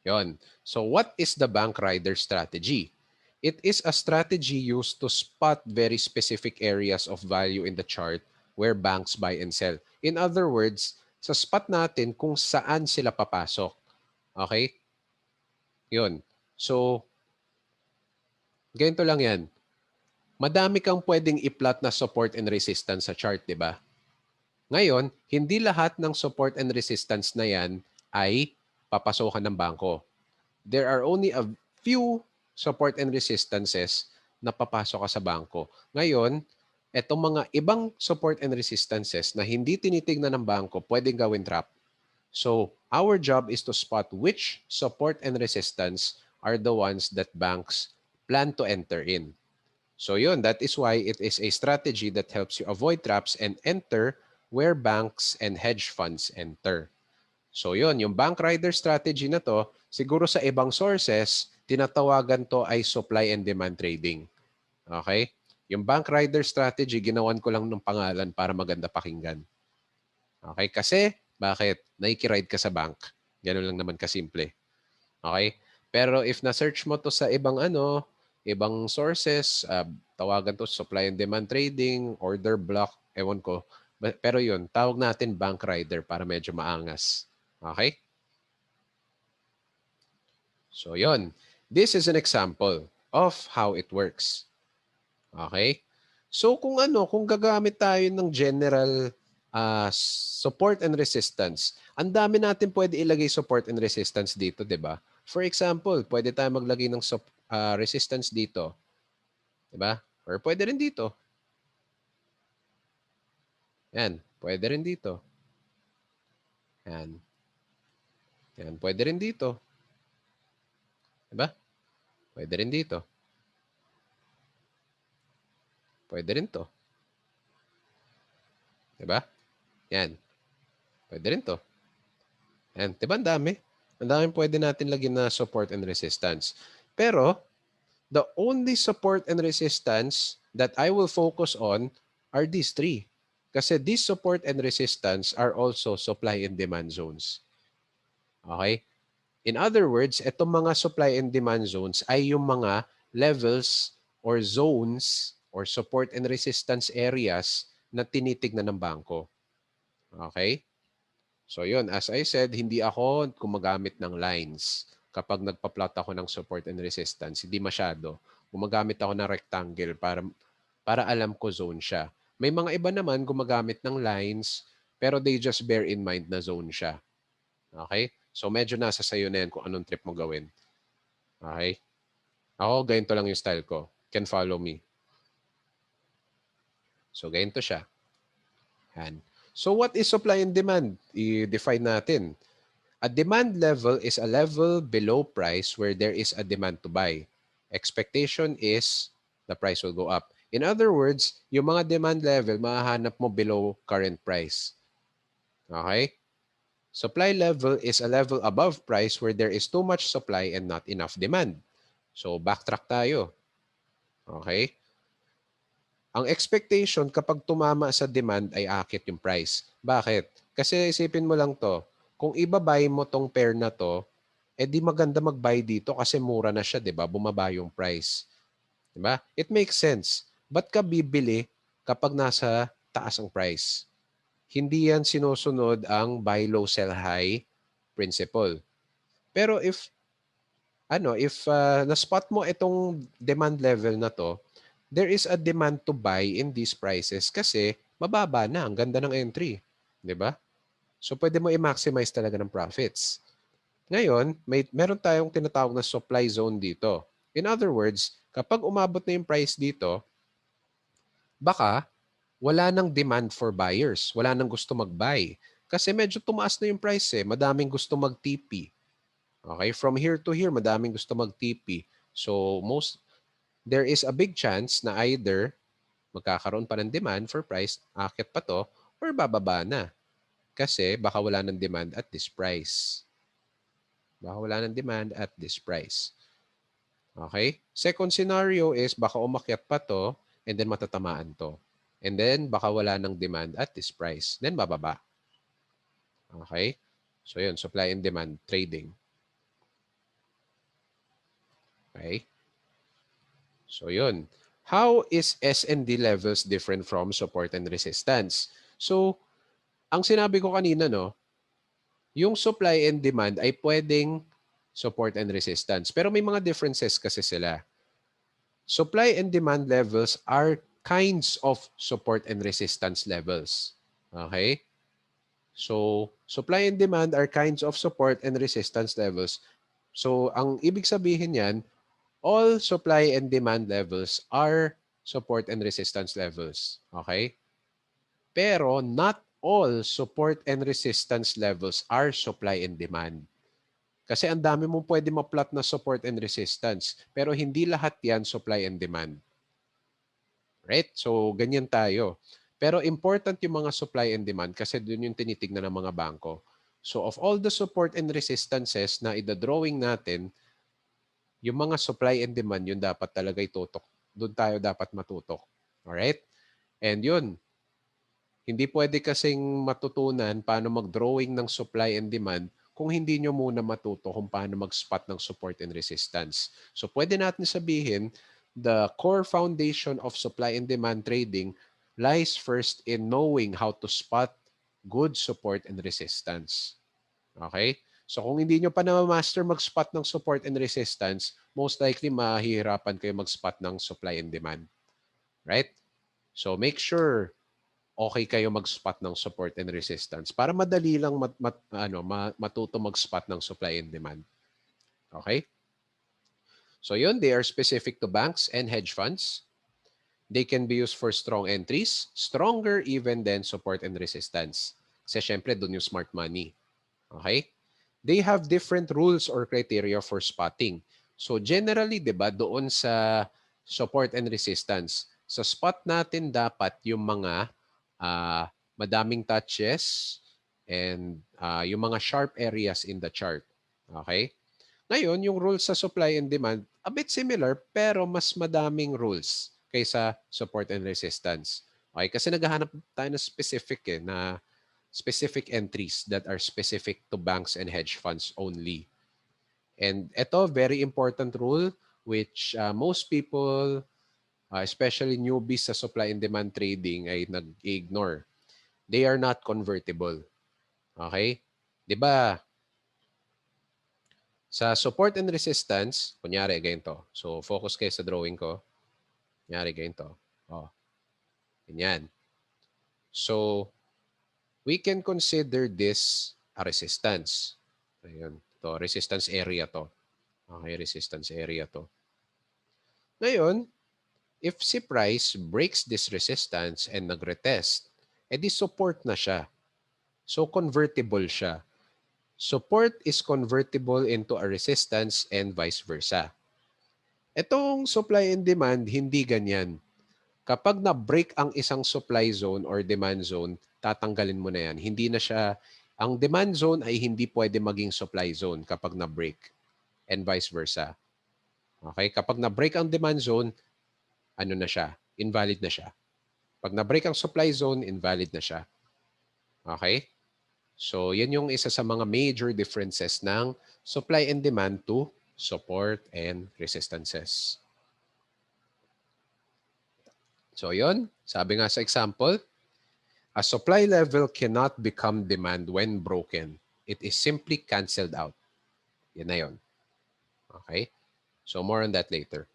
Yon. So what is the bank rider strategy? It is a strategy used to spot very specific areas of value in the chart where banks buy and sell. In other words, sa spot natin kung saan sila papasok. Okay? Yun. So, ganito lang yan. Madami kang pwedeng i-plot na support and resistance sa chart, di ba? Ngayon, hindi lahat ng support and resistance na yan ay papasokan ng bangko. There are only a few support and resistances na papasok ka sa bangko. Ngayon, etong mga ibang support and resistances na hindi tinitignan ng bangko, pwedeng gawin trap. So, our job is to spot which support and resistance are the ones that banks plan to enter in. So yun, that is why it is a strategy that helps you avoid traps and enter where banks and hedge funds enter. So yun, yung bank rider strategy na to, siguro sa ibang sources, tinatawagan to ay supply and demand trading. Okay? Yung bank rider strategy, ginawan ko lang ng pangalan para maganda pakinggan. Okay? Kasi, bakit? Nakikiride ka sa bank. Ganun lang naman kasimple. Okay? Pero if na-search mo to sa ibang sources, tawagan to supply and demand trading, order block, ewan ko. Pero yun, tawag natin bank rider para medyo maangas. Okay? So yun. This is an example of how it works. Okay? So kung gagamit tayo ng general support and resistance, ang dami natin pwede ilagay support and resistance dito, di ba? For example, pwede tayo maglagay ng resistance dito. Di ba? Or pwede rin dito. Yan. Pwede rin dito. Yan. Yan. Pwede rin dito. Di ba? Pwede rin dito. Pwede rin to. Di ba? Yan. Pwede rin to. Yan. Di ba ang dami? Ang dami pwede natin lagyan na support and resistance. Pero, the only support and resistance that I will focus on are these three. Kasi these support and resistance are also supply and demand zones. Okay? In other words, itong mga supply and demand zones ay yung mga levels or zones or support and resistance areas na tinitignan ng bangko. Okay? So yun, as I said, hindi ako gumagamit ng lines. Kapag nagpa-plot ako ng support and resistance, hindi masyado. Gumagamit ako ng rectangle para alam ko zone siya. May mga iba naman gumagamit ng lines, pero they just bear in mind na zone siya. Okay? So medyo nasa sayo na yan kung anong trip mo gawin. Okay? Ako, ganito lang yung style ko. Can follow me. So ganito siya. Yan. So what is supply and demand? I-define natin. A demand level is a level below price where there is a demand to buy. Expectation is the price will go up. In other words, yung mga demand level, mahahanap mo below current price. Okay? Supply level is a level above price where there is too much supply and not enough demand. So, backtrack tayo. Okay? Ang expectation kapag tumama sa demand ay akit yung price. Bakit? Kasi isipin mo lang to, kung ibabay mo tong pair na to, di maganda mag-buy dito kasi mura na siya, 'di ba? Bumaba yung price. 'Di ba? It makes sense. Ba't ka bibili kapag nasa taas ang price? Hindi yan sinusunod ang buy low sell high principle. Pero if na-spot mo itong demand level na to, there is a demand to buy in these prices kasi mababa na, ang ganda ng entry, 'di ba? So pwede mo i-maximize talaga ng profits. Ngayon, meron tayong tinatawag na supply zone dito. In other words, kapag umabot na yung price dito, baka wala nang demand for buyers, wala nang gusto mag-buy. Kasi medyo tumaas na yung price madaming gusto mag-TP. Okay, from here to here, madaming gusto mag-TP. So there is a big chance na either magkakaroon pa ng demand for price, akit pa to, or bababa na. Kasi baka wala ng demand at this price. Baka wala ng demand at this price. Okay? Second scenario is baka umakyat pa to and then matatamaan to. And then baka wala ng demand at this price. Then bababa. Okay? So yun, supply and demand trading. Okay? So yun. How is S&D levels different from support and resistance? So, ang sinabi ko kanina, no, yung supply and demand ay pwedeng support and resistance. Pero may mga differences kasi sila. Supply and demand levels are kinds of support and resistance levels. Okay? So, supply and demand are kinds of support and resistance levels. So, ang ibig sabihin yan, all supply and demand levels are support and resistance levels. Okay? Pero not all support and resistance levels are supply and demand. Kasi ang dami mong pwede ma-plot na support and resistance. Pero hindi lahat yan supply and demand. Right? So, ganyan tayo. Pero important yung mga supply and demand kasi dun yung tinitignan ng mga bangko. So, of all the support and resistances na ida-drawing natin, yung mga supply and demand, yun dapat talaga itutok. Doon tayo dapat matutok. Alright? And yun, hindi pwede kasing matutunan paano mag-drawing ng supply and demand kung hindi nyo muna matuto kung paano mag-spot ng support and resistance. So pwede natin sabihin, the core foundation of supply and demand trading lies first in knowing how to spot good support and resistance. Okay? So kung hindi nyo pa na-master mag-spot ng support and resistance, most likely mahihirapan kayo mag-spot ng supply and demand. Right? So make sure okay kayo mag-spot ng support and resistance para madali lang matuto mag-spot ng supply and demand. Okay? So yun, they are specific to banks and hedge funds. They can be used for strong entries, stronger even than support and resistance. Kasi syempre, dun yung smart money. Okay? They have different rules or criteria for spotting. So generally, di ba, doon sa support and resistance, sa spot natin dapat yung mga madaming touches and yung mga sharp areas in the chart. Okay? Ngayon, yung rules sa supply and demand, a bit similar pero mas madaming rules kaysa support and resistance. Okay? Kasi naghahanap tayo ng specific na specific entries that are specific to banks and hedge funds only. And ito, very important rule which most people, especially newbies sa supply and demand trading ay nag-ignore. They are not convertible. Okay? 'Di ba? Sa support and resistance, kunyari ganito. So focus kayo sa drawing ko. Kunyari ganito. Oh, ganyan. So we can consider this a resistance. Ayun. To resistance area to. Okay, resistance area to. Ngayon, if si price breaks this resistance and nagretest, edi support na siya. So convertible siya. Support is convertible into a resistance and vice versa. Itong supply and demand, hindi ganyan. Kapag na-break ang isang supply zone or demand zone, tatanggalin mo na yan. Hindi na siya, ang demand zone ay hindi pwede maging supply zone kapag na-break and vice versa. Okay? Kapag na-break ang demand zone, ano na siya? Invalid na siya. Pag na-break ang supply zone, invalid na siya. Okay? So, yan yung isa sa mga major differences ng supply and demand to support and resistances. So, yun. Sabi nga sa example, a supply level cannot become demand when broken. It is simply canceled out. Yan na yun. Okay? So, more on that later.